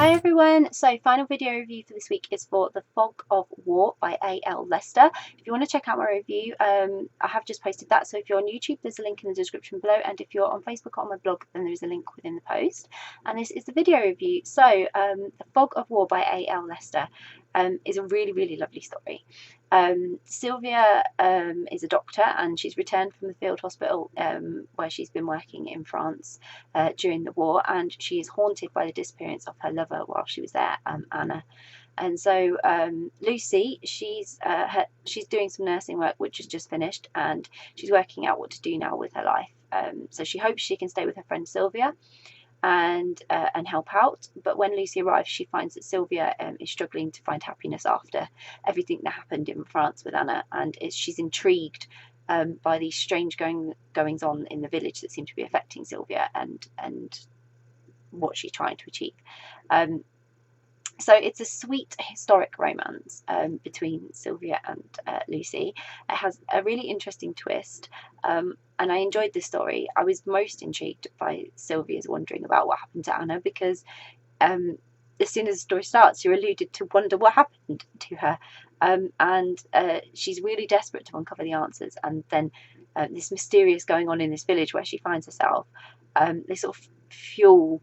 Hi everyone, so final video review for this week is for The Fog of War by A.L. Lester. If you want to check out my review, I have just posted that, so if you're on YouTube there's a link in the description below, and if you're on Facebook or on my blog then there's a link within the post. And this is the video review. So The Fog of War by A.L. Lester is a really lovely story. Sylvia is a doctor and she's returned from the field hospital where she's been working in France during the war, and she is haunted by the disappearance of her lover while she was there, Anna. And so Lucy, she's doing some nursing work which is just finished, and she's working out what to do now with her life. So she hopes she can stay with her friend Sylvia and help out. But when Lucy arrives, she finds that Sylvia is struggling to find happiness after everything that happened in France with Anna, and she's intrigued by these strange goings on in the village that seem to be affecting Sylvia and what she's trying to achieve. So it's a sweet historic romance between Sylvia and Lucy. It has a really interesting twist, and I enjoyed the story. I was most intrigued by Sylvia's wondering about what happened to Anna, because as soon as the story starts, you're alluded to wonder what happened to her, and she's really desperate to uncover the answers. And then this mysterious going on in this village where she finds herself, they sort of fuel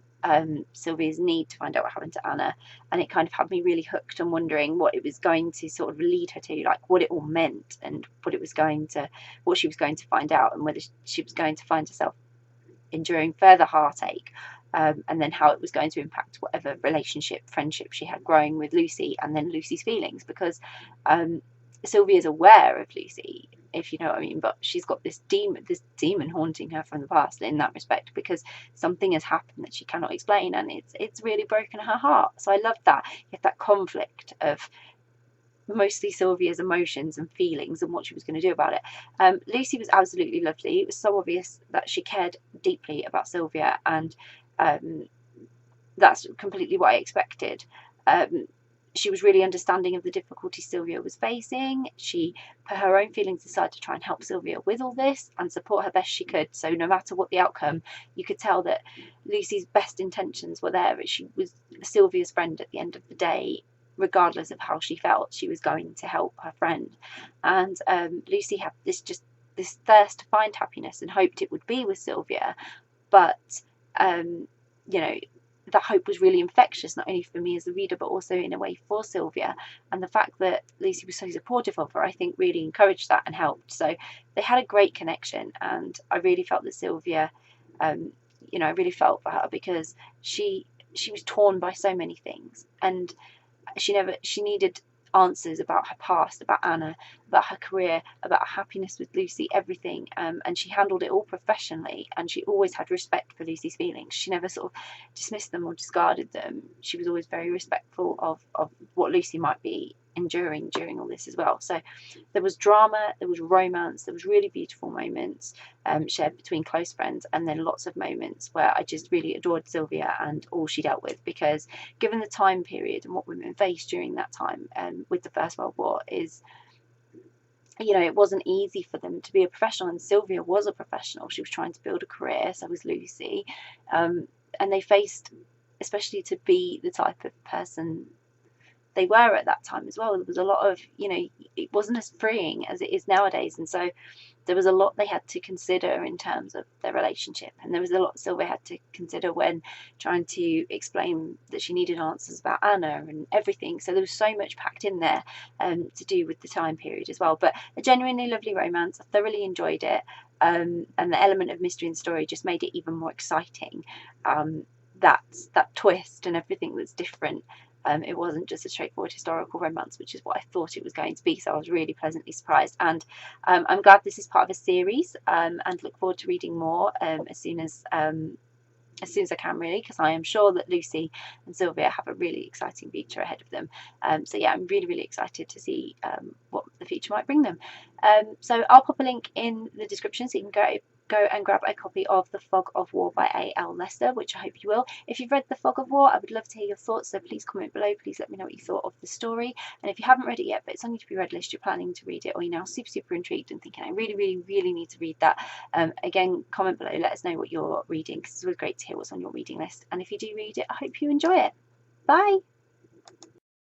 Sylvia's need to find out what happened to Anna, and it kind of had me really hooked and wondering what it was going to sort of lead her to, like what it all meant and what she was going to find out, and whether she was going to find herself enduring further heartache, and then how it was going to impact whatever friendship she had growing with Lucy, and then Lucy's feelings, because Sylvia's aware of Lucy, if you know what I mean, but she's got this demon haunting her from the past in that respect, because something has happened that she cannot explain, and it's really broken her heart. So I loved that. You have that conflict of mostly Sylvia's emotions and feelings and what she was going to do about it. Lucy was absolutely lovely. It was so obvious that she cared deeply about Sylvia, and that's completely what I expected. She was really understanding of the difficulties Sylvia was facing. She put her own feelings aside to try and help Sylvia with all this and support her best she could. So no matter what the outcome, you could tell that Lucy's best intentions were there. She was Sylvia's friend at the end of the day. Regardless of how she felt, she was going to help her friend. And Lucy had this thirst to find happiness and hoped it would be with Sylvia. But you know, that hope was really infectious, not only for me as the reader, but also in a way for Sylvia. And the fact that Lucy was so supportive of her, I think, really encouraged that and helped. So they had a great connection, and I really felt that Sylvia, I really felt for her, because she was torn by so many things, and she needed answers about her past, about Anna, about her career, about her happiness with Lucy, everything, and she handled it all professionally, and she always had respect for Lucy's feelings. She never sort of dismissed them or discarded them. She was always very respectful of what Lucy might be enduring during all this as well. So there was drama, there was romance, there was really beautiful moments shared between close friends, and then lots of moments where I just really adored Sylvia and all she dealt with, because given the time period and what women faced during that time with the First World War, is, it wasn't easy for them to be a professional, and Sylvia was a professional. She was trying to build a career, so was Lucy, and they faced, especially to be the type of person they were at that time as well, there was a lot of, it wasn't as freeing as it is nowadays, and so there was a lot they had to consider in terms of their relationship, and there was a lot Sylvia had to consider when trying to explain that she needed answers about Anna and everything. So there was so much packed in there to do with the time period as well. But a genuinely lovely romance. I thoroughly enjoyed it, and the element of mystery and story just made it even more exciting. That twist and everything was different. It wasn't just a straightforward historical romance, which is what I thought it was going to be. So I was really pleasantly surprised, and I'm glad this is part of a series, and look forward to reading more as soon as I can, really, because I am sure that Lucy and Sylvia have a really exciting future ahead of them. So yeah, I'm really excited to see what the future might bring them. So I'll pop a link in the description so you can go and grab a copy of The Fog of War by A.L. Lester, which I hope you will. If you've read The Fog of War, I would love to hear your thoughts, so please comment below. Please let me know what you thought of the story. And if you haven't read it yet, but it's on your to-be-read list, you're planning to read it, or you're now super intrigued and thinking, I really need to read that, again, comment below. Let us know what you're reading, because it's always great to hear what's on your reading list. And if you do read it, I hope you enjoy it. Bye.